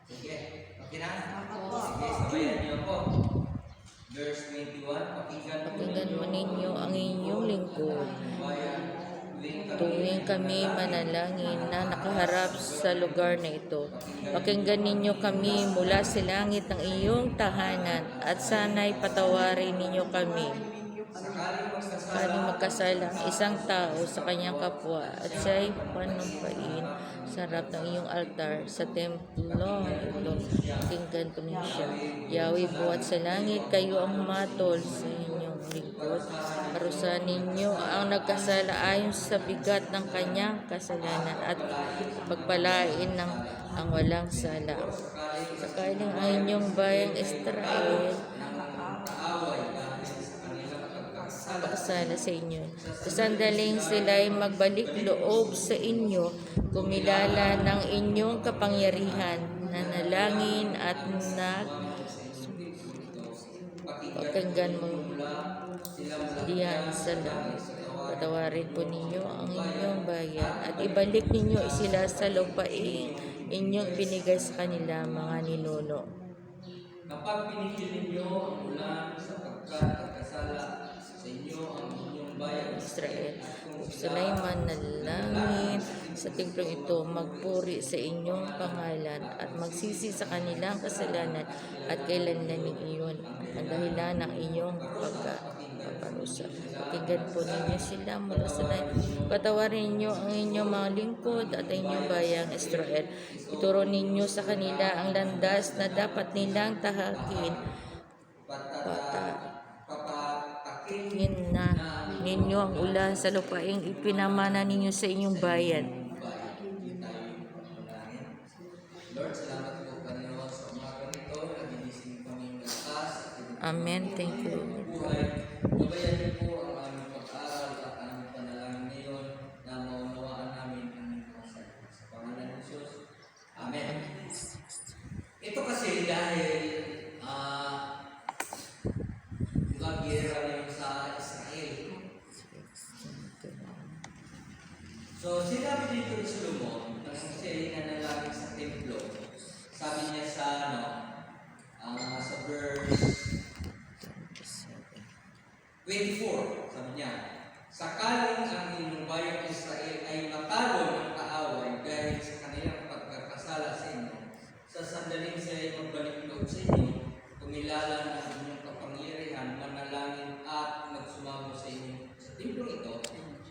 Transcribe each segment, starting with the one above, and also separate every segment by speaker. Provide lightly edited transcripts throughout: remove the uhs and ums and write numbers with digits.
Speaker 1: Sige, okay na? Sige, sabayan niyo po. Verse 21,
Speaker 2: Pakinggan mo ninyo ang inyong lingkod. Tuwing kami manalangin na nakaharap sa lugar na ito, pakinggan ninyo kami mula sa langit ng iyong tahanan at sana'y patawarin ninyo kami. Sakaling magkasala ang isang tao sa kanyang kapwa at siya'y panumpain sa harap ng iyong altar sa templo ito, pakinggan ko niyo siya. Yahweh, buhat sa langit, kayo ang matol sa inyong lingkod. Parusahan ninyo ang nagkasala ayon sa bigat ng kanyang kasalanan at pagpalain ng ang walang sala. Sakaling ang inyong bayang Israel pakasala sa inyo. Sa sandaling sila'y magbalik loob sa inyo, kumilala ng inyong kapangyarihan, nanalangin at pakinggan mo diyan sa langit. Patawarin po ninyo ang inyong bayan at ibalik ninyo sila sa lupain inyong binigay sa kanila, mga ninuno.
Speaker 1: Kapag pinigil ninyo ang ulan sapagkat nagkasala sa inyo ang inyong bayan
Speaker 2: Israel, sila'y manalangin sa templong ito, magpuri sa inyong pangalan at magsisi sa kanilang kasalanan at kailanlanin iyon ang dahilan ng inyong pagpaparusa. Pakinggan po ninyo sila mula sa langit. Patawarin ninyo ang inyong mga lingkod at ang inyong bayang Israel. Ituro ninyo sa kanila ang landas na dapat nilang tahakin. Patakin na ninyo ang ulan sa lupaing ipinamana ninyo sa inyong bayan.
Speaker 1: Lord, salamat po Panginoon sa umaga nito. Nagigising kami ng lakas.
Speaker 2: Amen. Thank you.
Speaker 1: Gabayan niyo po ang aming pag-aaral at aming panalangin ngayon na maunawaan namin ang inyong mensahe. Sa pangalan ng Jesus. Amen. Ito kasi dahil gera na sa Israel. So, sinabi dito ni Solomon, nang siya nanalangin sa templo, sabi niya sa sa verse 24, sabi niya, sakaling ang inyong bayang Israel ay matalo ng kaaway dahil sa kanilang pagkakasala sa inyo, sa sandaling sila ay magbalik loob sa inyo, kumilala ng inyong kapangyarihan, manalangin at magsumamo sa inyo sa templo ito,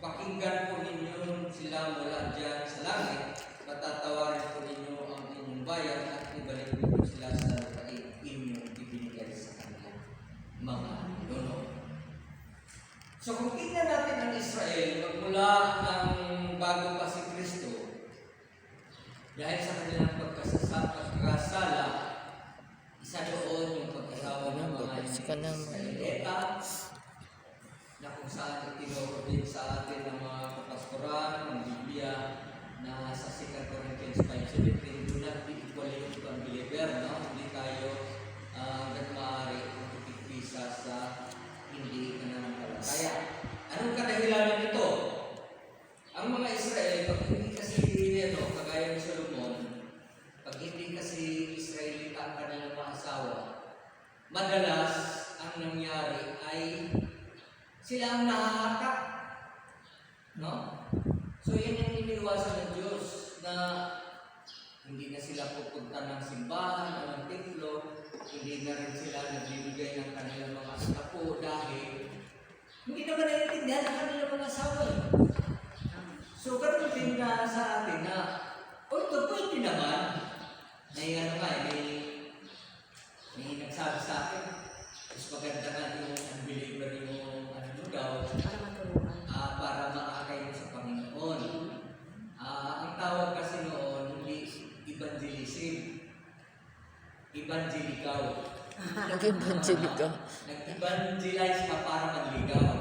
Speaker 1: pakinggan po ninyo sila mula dyan sa langit, patatawarin po ninyo ang inyong bayan at ibalik ninyo sila sa lupain inyong ibinigay sa kanila, mga nono. So kung tingnan natin ang Israel, magmula ng bago pa si Kristo, dahil sa kanilang pagkasala, isa doon yung pagkasawa ng mga Israelita, na kung saan itinuro din sa atin ng mga kapastoran, ng Biblia, na sa 2 Corinthians 5:17, do not be equally to unbeliever, no? Hindi tayo hanggang maaari makikipisa sa hindi nananampalataya. Anong kadahilanan nito? Ang mga Israel, pag hindi kasi kagaya ni Solomon, pag hindi kasi Israelita ang kanilang mga asawa, madalas ang nangyari ay sila ang nahahatak. No? So yan yung iniwasan ng Diyos na hindi na sila pupunta ng simbahan o ng templo, hindi na rin sila nagbibigay ng kanilang mga apo dahil hindi naman naiintindihan ang kanilang mga asawa. So ganun din na sa atin na ito pwede naman may nagsabi sa akin, mas maganda nga yung unbeliever yung daw para maakay mo sa Panginoon. Ang tawag kasi noon hindi evangelism, evangelical.
Speaker 2: Nag-evangelika.
Speaker 1: mag-evangelize ka para manligaw.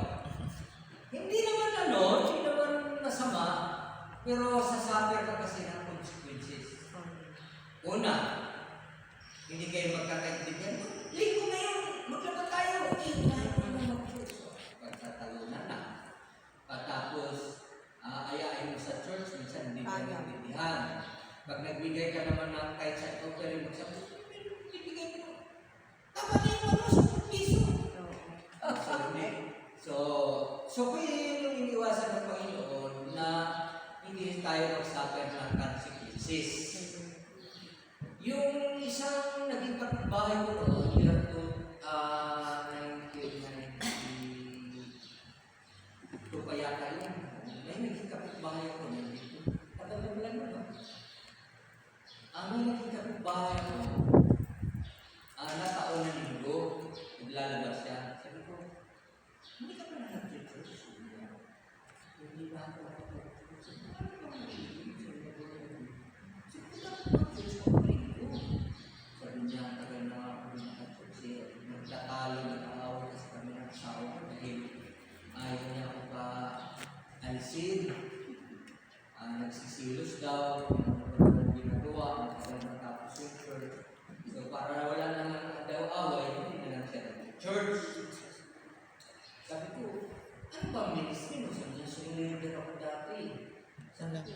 Speaker 1: Hindi naman masama, pero sasuffer ka kasi ng consequences. Una, hindi kayo magkakaintindihan. Linggo ngayon, maglaba tayo. Tayo naman mag-church. Pagtatalunan na. Tapos, ayain mo sa church, minsan hindi ka naintindihan. Pag nagbigay ka naman ng kahit sa offering, magsabi, bibigay mo. Tama na yung $10 piso. So kung yun yung iniwasan ng Panginoon na hindi tayo mag-suffer ng consequences. Yung isang naging kapitbahay ko noon, year 1992 pa yata yan. May naging kapitbahay ko noon. Tagal na lang naman. May naging kapitbahay ko, nataon na linggo, naglalabas siya. Sabi ko, hindi ka pa na nag-church. Hindi na ako nag-church. Sabi niya, tagal na ako nag-church. Nagtatalo ng awal kasi kami ng asawa ko dahil ayaw niya ako pa alisin. Nagsisilos daw, ng ginagawa, matapos yung church. So para wala naman daw away, hindi na lang siya nag-church. Sabi ko, ano ba ang ministry mo? Sabi niya, sinilider ako dati. Sabi ko,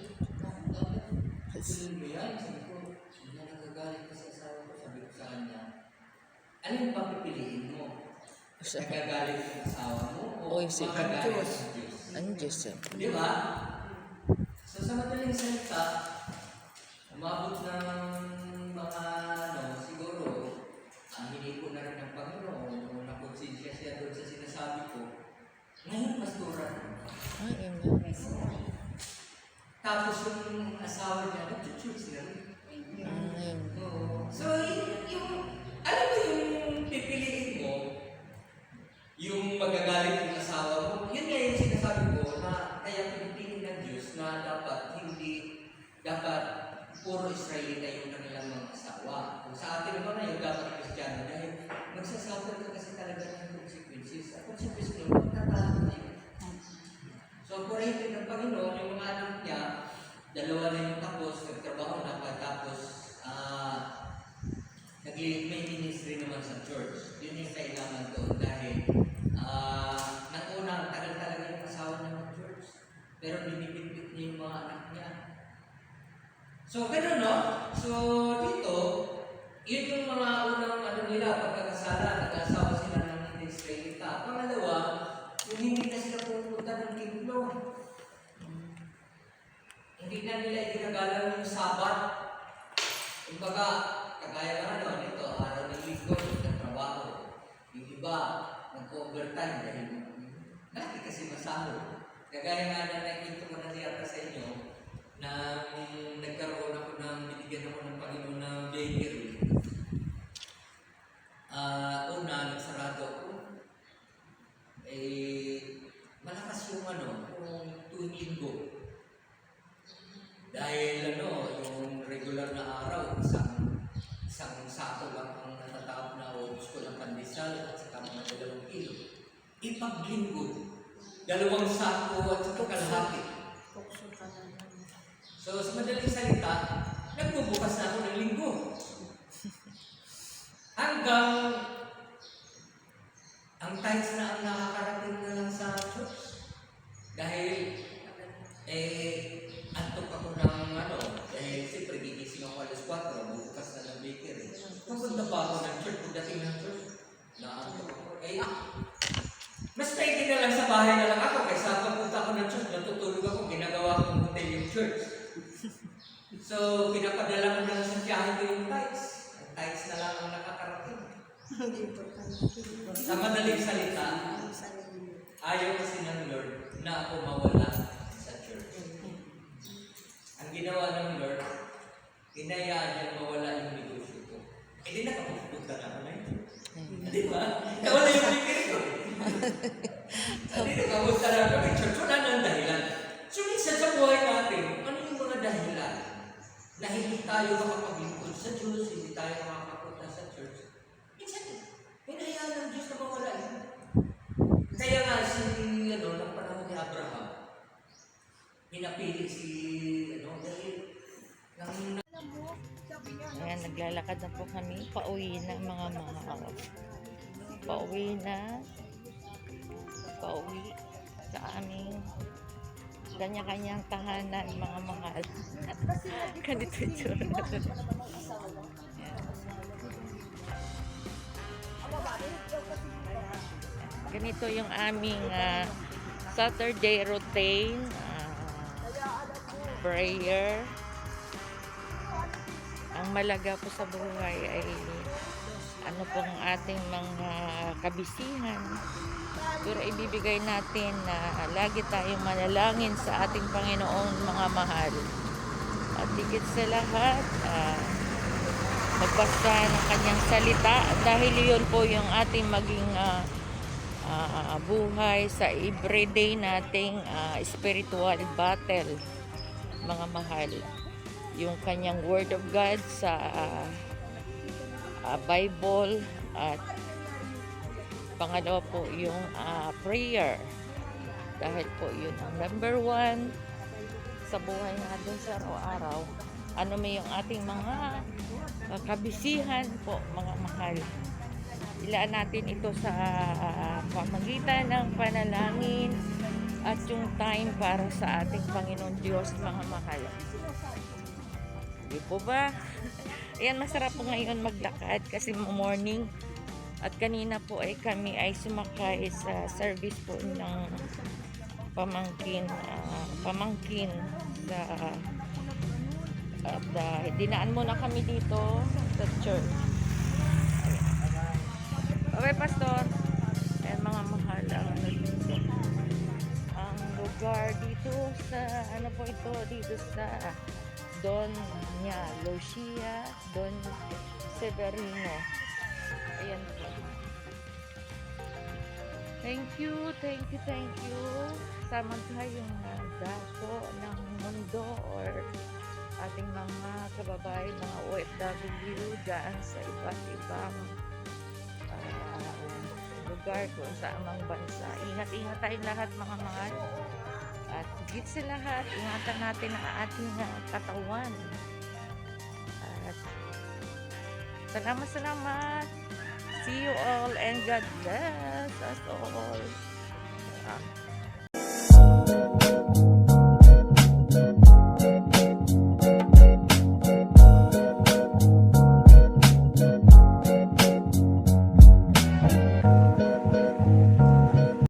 Speaker 1: mo yan? Sabi ko, hindi na nagagalit ka sa asawa ko. Sabi ko sa kanya, alin ba pipiliin mo? Nagagalit sa asawa mo o magagalit sa Diyos?
Speaker 2: Ang Diyos.
Speaker 1: Di ba? So sa madaling salita, umabot ng mga siguro, hindi ko na rin ng Panginoon o nakonsensya siya doon sa sinasabi ko. Ngayon, pastoran. Tapos yung asawa niya, nag-church na rin. So, alam mo yung pipiliin mo, yung magagalit yung asawa mo, yun nga yung sinasabi ko na kaya pinipili ng Diyos na dapat puro Israelita yung kanilang mga asawa. Kung sa atin naman na yung dapat Kristiyano dahil magsasuffer ka kasi talaga ng consequences. At consequences nyo, magtatalo na yun. So, purihin ng Panginoon, yung mga anak niya, dalawa na yung tapos, nagtrabaho na pa, tapos may ministry naman sa church. Yun yung kailangan doon dahil nang una, tagal talaga yung asawa niya ng church. Pero binibitbit niya yung mga anak niya. So, gano'n, no? So, dito, yun yung mga unang nila, pagkakasala, nag-asawa sila ng hindi Israelita. Pangalawa, yung hindi na sila pumunta ng templo. Hindi na nila itinagalang yung Sabat. Kumbaga, kagaya na nito, araw ng linggo, nagtrabaho. Yung iba, nag-overtime dahil lagi kasi masahod. Kagaya nga na nakikita ko na siyata sa inyo, na nagkaroon ako binigyan ako ng Panginoon ng bakery. Una, nagsarado ako. Malakas yung kung tuwing linggo. Dahil yung regular na araw, isang sako lang ang natatawag na o gusto lang pandesal at saka mga 2 kilo. Ipaglinggo, 2 sako at saka kalahati. So, sa madaling salita, nagbubukas na ako ng linggo. Hanggang ang tithes na ang nakakarating na lang sa church. Dahil, antok ako ng dahil siyempre gigising ako alas 4, bukas na ng bakery. Pupunta pa ako ng church, pagdating ng church, naantok ako. Mas maigi na lang sa bahay na lang ako, kaysa pagpunta ako ng church, natutulog ako, ginagawa kong hotel yung church. So, pinapadala ko na lang sa tiyahin ko yung tithes. Ang tithes na lang ang nakakarating. Sa madaling salita, ayaw kasi ng Lord na ako mawala sa church. Ang ginawa ng Lord, hinayaan niya mawala yung negosyo ko. Di nakapupunta na ako na yun. Di ba? Nawala yung bibili ko. Di nakapunta na ako ng church. Wala nang dahilan. So, minsan sa buhay natin, ano yung mga dahilan na hindi tayo makapaglingkod sa Diyos, hindi tayo makapapunta sa church? Minsan, hinayaan ng Diyos na mawala yun. Abraham, pinapili si, dahil nang
Speaker 2: Ayan, naglalakad na po kami. Pauwi na mga mahal. Pauwi na. Pauwi sa aming kanya-kanyang tahanan mga mahal. Ganito yun. Ganito yung aming Saturday routine. Prayer. Ang malaga po sa buhay ay ano pong ating mga kabisihan. Pero ibibigay natin na lagi tayong manalangin sa ating Panginoon mga mahal. At higit sa lahat, magbasa ng kanyang salita dahil yun po yung ating maging buhay sa everyday nating spiritual battle mga mahal. Yung kanyang word of God sa Bible at pangalawa po yung prayer dahil po yun ang number 1 sa buhay natin sa araw-araw. Ano may yung ating mga kabisihan po mga mahal. Ilaan natin ito sa pamagitan ng panalangin at yung time para sa ating Panginoon Diyos mga mahal. Di po ba? Ayan, masarap po ngayon maglakad kasi morning at kanina po ay kami ay sumakay sa service po ng pamangkin sa at dinaan muna kami dito sa church. Okay, Pastor. Ayan mga mahal ang lugar dito sa ano po ito dito sa Doña Lucia Don Severino. Ayan po. Thank you. Sama tayong dako ng mundo or ating mga kababayan, mga OFW dyan sa iba't ibang lugar kung sa amang bansa. Ingat-ingat tayong lahat mga mahal. At higit sa lahat, ingatan natin ang ating katawan. At salamat. See you all and God bless us all.